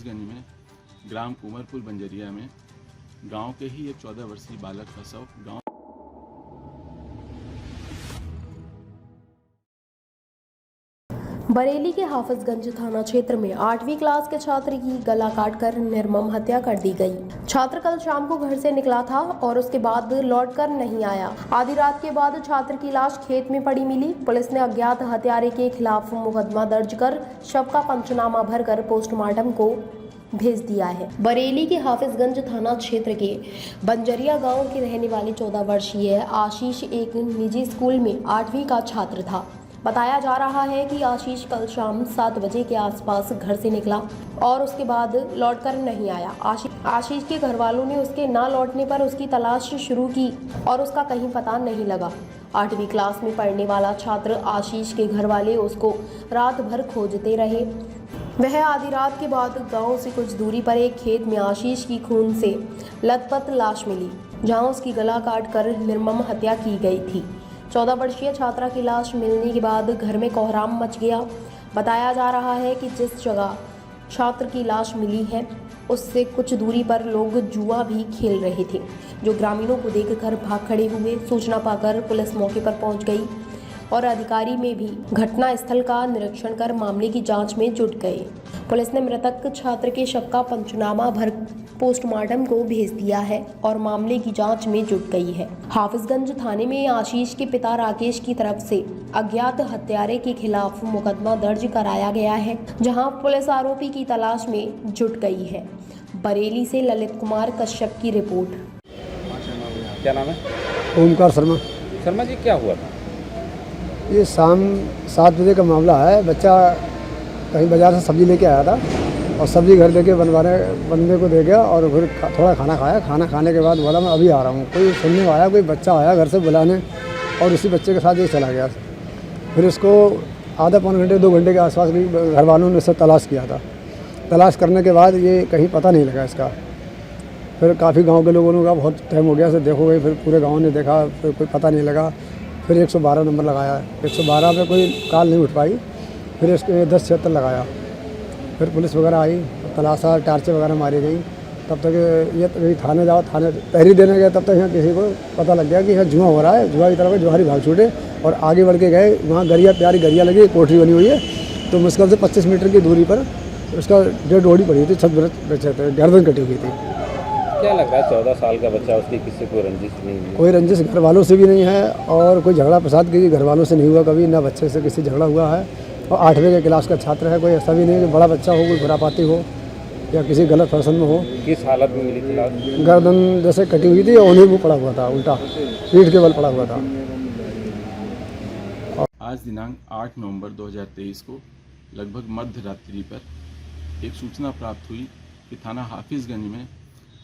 हाफिजगंज में ग्राम कुंवरपुर बंजरिया में गांव के ही एक 14 वर्षीय बालक का शव गांव बरेली के हाफिजगंज थाना क्षेत्र में 8वीं क्लास के छात्र की गला काटकर निर्मम हत्या कर दी गई। छात्र कल शाम को घर से निकला था और उसके बाद लौटकर नहीं आया। आधी रात के बाद छात्र की लाश खेत में पड़ी मिली। पुलिस ने अज्ञात हत्यारे के खिलाफ मुकदमा दर्ज कर शव का पंचनामा भरकर पोस्टमार्टम को भेज दिया है। बरेली के हाफिजगंज थाना क्षेत्र के बंजरिया गांव के रहने वाले 14 वर्षीय आशीष एक निजी स्कूल में 8वीं का छात्र था। बताया जा रहा है कि आशीष कल शाम 7 बजे के आसपास घर से निकला और उसके बाद लौटकर नहीं आया। आशीष के घर वालों ने उसके ना लौटने पर उसकी तलाश शुरू की और उसका कहीं पता नहीं लगा। 8वीं क्लास में पढ़ने वाला छात्र आशीष के घर वाले उसको रात भर खोजते रहे। वह आधी रात के बाद गांव से कुछ दूरी पर एक खेत में आशीष की खून से लथपथ लाश मिली, जहां उसकी गला काटकर निर्मम हत्या की गई थी। 14 वर्षीय छात्रा की लाश मिलने के बाद घर में कोहराम मच गया। बताया जा रहा है कि जिस जगह छात्र की लाश मिली है उससे कुछ दूरी पर लोग जुआ भी खेल रहे थे, जो ग्रामीणों को देखकर भाग खड़े हुए। सूचना पाकर पुलिस मौके पर पहुंच गई और अधिकारी में भी घटना स्थल का निरीक्षण कर मामले की जांच में जुट गए। पुलिस ने मृतक छात्र के शव का पंचनामा भर पोस्टमार्टम को भेज दिया है और मामले की जांच में जुट गई है। हाफिजगंज थाने में आशीष के पिता राकेश की तरफ से अज्ञात हत्यारे के खिलाफ मुकदमा दर्ज कराया गया है, जहां पुलिस आरोपी की तलाश में जुट गई है। बरेली से ललित कुमार कश्यप की रिपोर्ट। क्या नाम है? ओमकार शर्मा। शर्मा जी, क्या हुआ था? ये शाम 7 बजे का मामला है। बच्चा कहीं बाजार से सब्जी लेके आया था और सब्जी घर लेके बनने को दे गया और फिर थोड़ा खाना खाया। खाना खाने के बाद बोला मैं अभी आ रहा हूँ। कोई सुनने आया, कोई बच्चा आया घर से बुलाने और उसी बच्चे के साथ ये चला गया। फिर इसको आधा पौन घंटे 2 घंटे के आसपास घर वालों ने इससे तलाश किया था। तलाश करने के बाद ये कहीं पता नहीं लगा इसका। फिर काफ़ी गाँव के लोगों ने कहा बहुत टाइम हो गया से देखो गई। फिर पूरे गाँव ने देखा, फिर कोई पता नहीं लगा। फिर 112 नंबर लगाया, 112 पे कोई कॉल नहीं उठ पाई। फिर इसके 1076 लगाया। फिर पुलिस वगैरह आई, तलाशा, टार्चें वगैरह मारी गई। तब तक ये थाने जाओ, थाने तहरीर देने गए, तब तक यहाँ किसी को पता लग गया कि यहाँ जुआ हो रहा है। जुआ की तरफ जुआरी भाग छूटे और आगे बढ़ के गए। वहाँ गरिया, प्यारी गरिया लगी, कोठरी बनी हुई है। तो मुश्किल से 25 मीटर की दूरी पर उसका डेड बॉडी पड़ी थी, छत गर्दन कटी हुई थी। क्या लग रहा है 14 साल का बच्चा, उसकी किसी को रंजिश नहीं है? कोई रंजिश घर वालों से भी नहीं है और कोई झगड़ा प्रसाद किसी घर वालों से नहीं हुआ कभी, ना बच्चे से किसी झगड़ा हुआ है। और 8वीं के क्लास का छात्र है। कोई ऐसा भी नहीं है कि बड़ा बच्चा हो, कोई खुरापाती हो या किसी गलत फैशन में हो। किस हालत में मिली थी लाश? गर्दन जैसे कटी हुई थी और उन्हीं को पड़ा हुआ था, उल्टा पीठ के बल पड़ा हुआ था। आज दिनांक 8 नवंबर 2023 को लगभग मध्य रात्रि पर एक सूचना प्राप्त हुई कि थाना हाफिजगंज में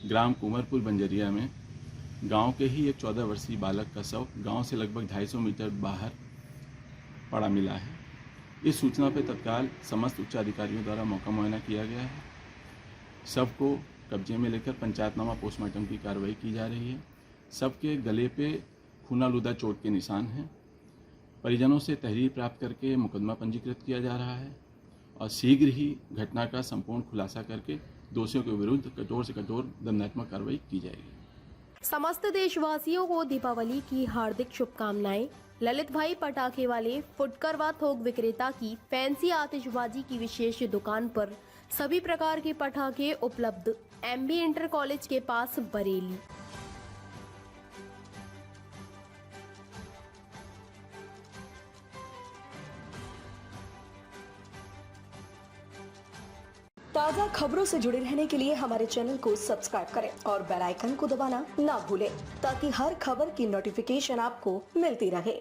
ग्राम कुंवरपुर बंजरिया में गांव के ही एक 14 वर्षीय बालक का शव गांव से लगभग 250 मीटर बाहर पड़ा मिला है। इस सूचना पर तत्काल समस्त उच्च अधिकारियों द्वारा मौका मुआयना किया गया है। शव को कब्जे में लेकर पंचायतनामा पोस्टमार्टम की कार्रवाई की जा रही है। शव के गले पे खूनालूदा चोट के निशान हैं। परिजनों से तहरीर प्राप्त करके मुकदमा पंजीकृत किया जा रहा है और शीघ्र ही घटना का संपूर्ण खुलासा करके दोषियों के विरुद्ध कठोर से कठोर दंडात्मक कार्रवाई की जाएगी। समस्त देशवासियों को दीपावली की हार्दिक शुभकामनाएं। ललित भाई पटाखे वाले फुटकर व थोक विक्रेता की फैंसी आतिशबाजी की विशेष दुकान पर सभी प्रकार के पटाखे उपलब्ध। MB इंटर कॉलेज के पास बरेली। ताज़ा खबरों से जुड़े रहने के लिए हमारे चैनल को सब्सक्राइब करें और बेल आइकन को दबाना ना भूलें, ताकि हर खबर की नोटिफिकेशन आपको मिलती रहे।